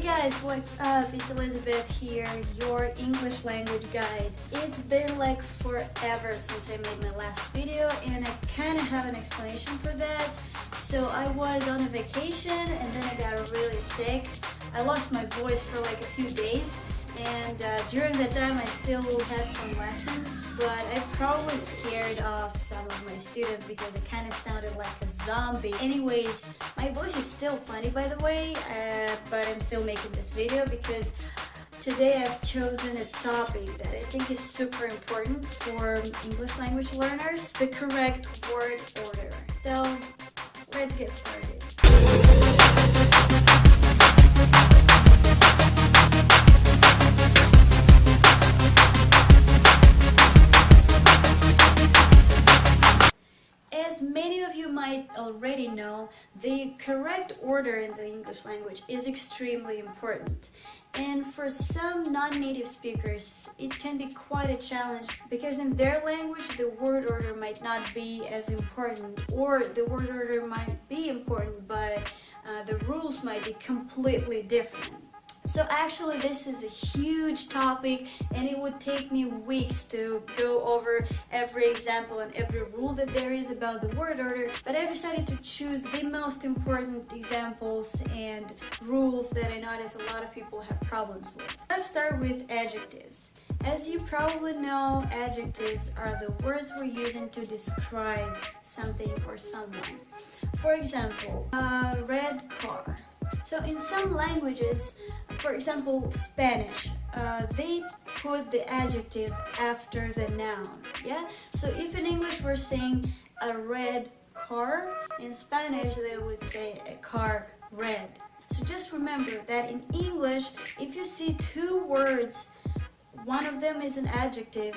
Hey guys, what's up? It's Elizabeth here, your English language guide. It's been like forever since I made my last video and I kind of have an explanation for that. So I was on a vacation and then I got really sick. I lost my voice for like a few days and during that time I still had some lessons, but I probably scared off some of my students because it kind of sounded like a zombie. Anyways, my voice is still funny by the way, but I'm still making this video because today I've chosen a topic that I think is super important for English language learners, the correct word order. So let's get started. As many of you might already know, the correct order in the English language is extremely important. And for some non-native speakers, it can be quite a challenge because in their language, the word order might not be as important, or the word order might be important, but the rules might be completely different. So actually this is a huge topic and it would take me weeks to go over every example and every rule that there is about the word order, but I decided to choose the most important examples and rules that I notice a lot of people have problems with. Let's start with adjectives. As you probably know, adjectives are the words we're using to describe something or someone. For example, a red car. So in some languages, for example Spanish, they put the adjective after the noun, yeah? So if in English we're saying a red car, in Spanish they would say a car red. So just remember that in English, if you see two words, one of them is an adjective,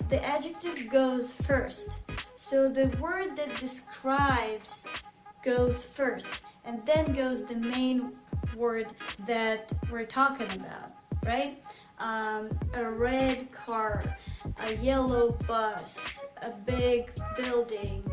the adjective goes first. So the word that describes goes first, and then goes the main word that we're talking about, right? A red car, a yellow bus, a big building,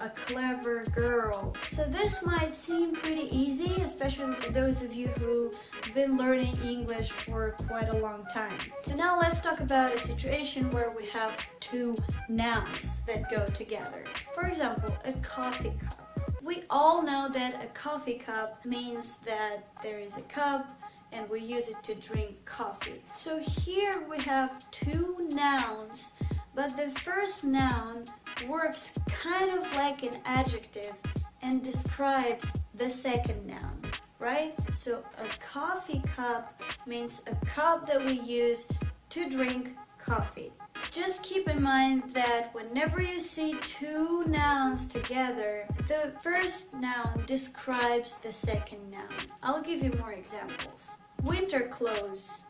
a clever girl. So this might seem pretty easy, especially for those of you who've been learning English for quite a long time. So now let's talk about a situation where we have two nouns that go together. For example, a coffee cup. We all know that a coffee cup means that there is a cup and we use it to drink coffee. So here we have two nouns, but the first noun works kind of like an adjective and describes the second noun, right? So a coffee cup means a cup that we use to drink coffee. Just keep in mind that whenever you see two nouns together, the first noun describes the second noun. I'll give you more examples. Winter clothes.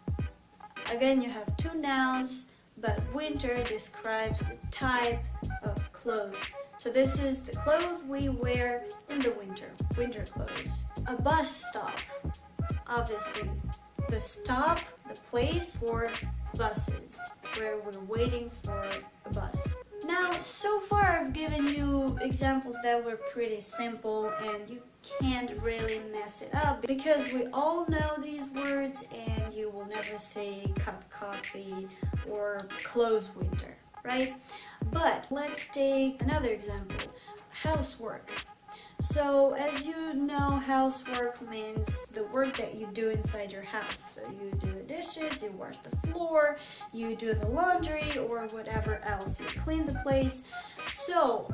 Again, you have two nouns, but winter describes a type of clothes. So this is the clothes we wear in the winter, winter clothes. A bus stop. Obviously, the stop, the place for buses, where we're waiting for a bus. Now, so far I've given you examples that were pretty simple and you can't really mess it up because we all know these words and you will never say cup coffee or close winter, right? But let's take another example, housework. So as you know, housework means the work that you do inside your house. So you do the dishes, you wash the floor, you do the laundry or whatever else, you clean the place. So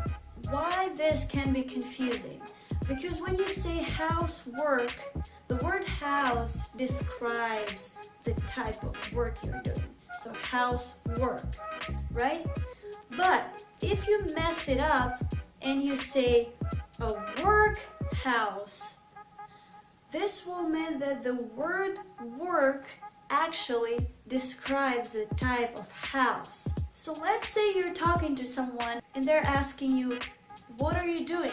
why this can be confusing? Because when you say housework, the word house describes the type of work you're doing. So housework, right? But if you mess it up and you say a workhouse, this will mean that the word work actually describes a type of house. So let's say you're talking to someone and they're asking you, what are you doing?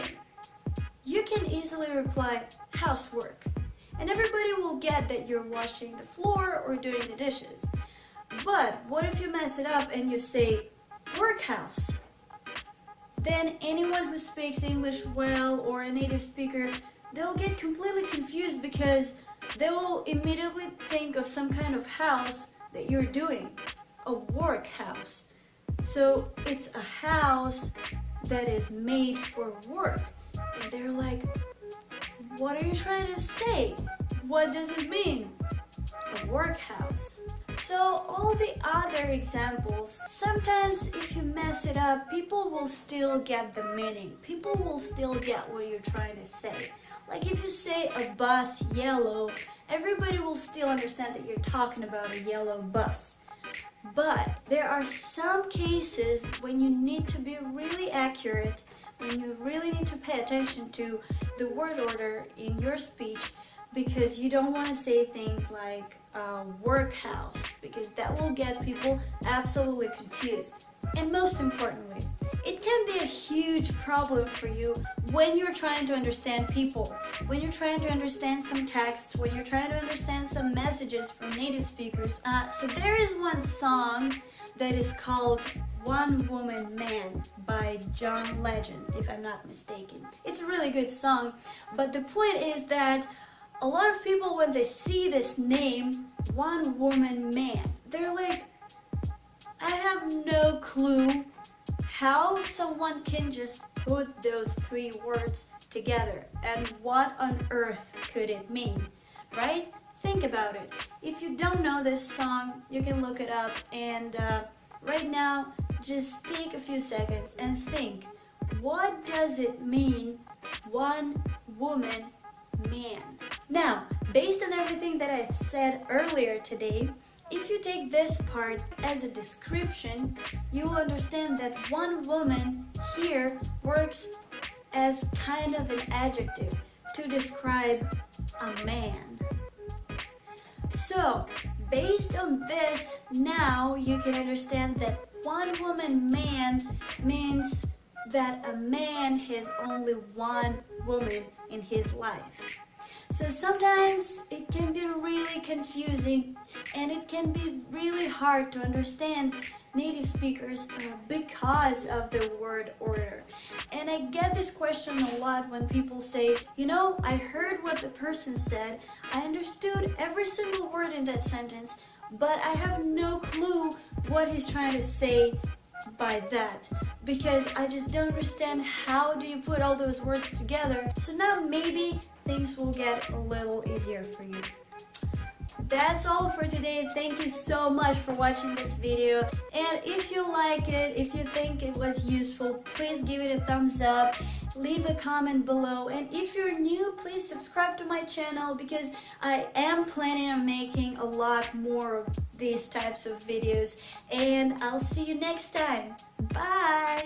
You can easily reply, housework. And everybody will get that you're washing the floor or doing the dishes. But what if you mess it up and you say workhouse? Then anyone who speaks English well or a native speaker, they'll get completely confused because they will immediately think of some kind of house that you're doing, a work house. So it's a house that is made for work. And they're like, what are you trying to say? What does it mean? A workhouse. So all the other examples, sometimes if you mess it up, people will still get the meaning. People will still get what you're trying to say. Like if you say a bus yellow, everybody will still understand that you're talking about a yellow bus. But there are some cases when you need to be really accurate, when you really need to pay attention to the word order in your speech, because you don't want to say things like workhouse, because that will get people absolutely confused. And most importantly, it can be a huge problem for you when you're trying to understand people, when you're trying to understand some text, when you're trying to understand some messages from native speakers. So there is one song that is called One Woman Man by John Legend, if I'm not mistaken. It's a really good song, but the point is that a lot of people, when they see this name, One Woman Man, they're like, I have no clue how someone can just put those three words together, and what on earth could it mean, right? Think about it. If you don't know this song, you can look it up, and right now, just take a few seconds and think, what does it mean, one woman man? Now, based on everything that I've said earlier today, if you take this part as a description, you will understand that one woman here works as kind of an adjective to describe a man. So, based on this, now you can understand that one woman man means that a man has only one woman in his life. So sometimes it can be really confusing, and it can be really hard to understand native speakers because of the word order. And I get this question a lot when people say, you know, I heard what the person said, I understood every single word in that sentence, but I have no clue what he's trying to say by that, because I just don't understand how do you put all those words together. So now maybe things will get a little easier for you. That's all for today. Thank you so much for watching this video, and if you like it, if you think it was useful, please give it a thumbs up, leave a comment below, and if you're new, please subscribe to my channel, because I am planning on making a lot more of these types of videos, and I'll see you next time. Bye!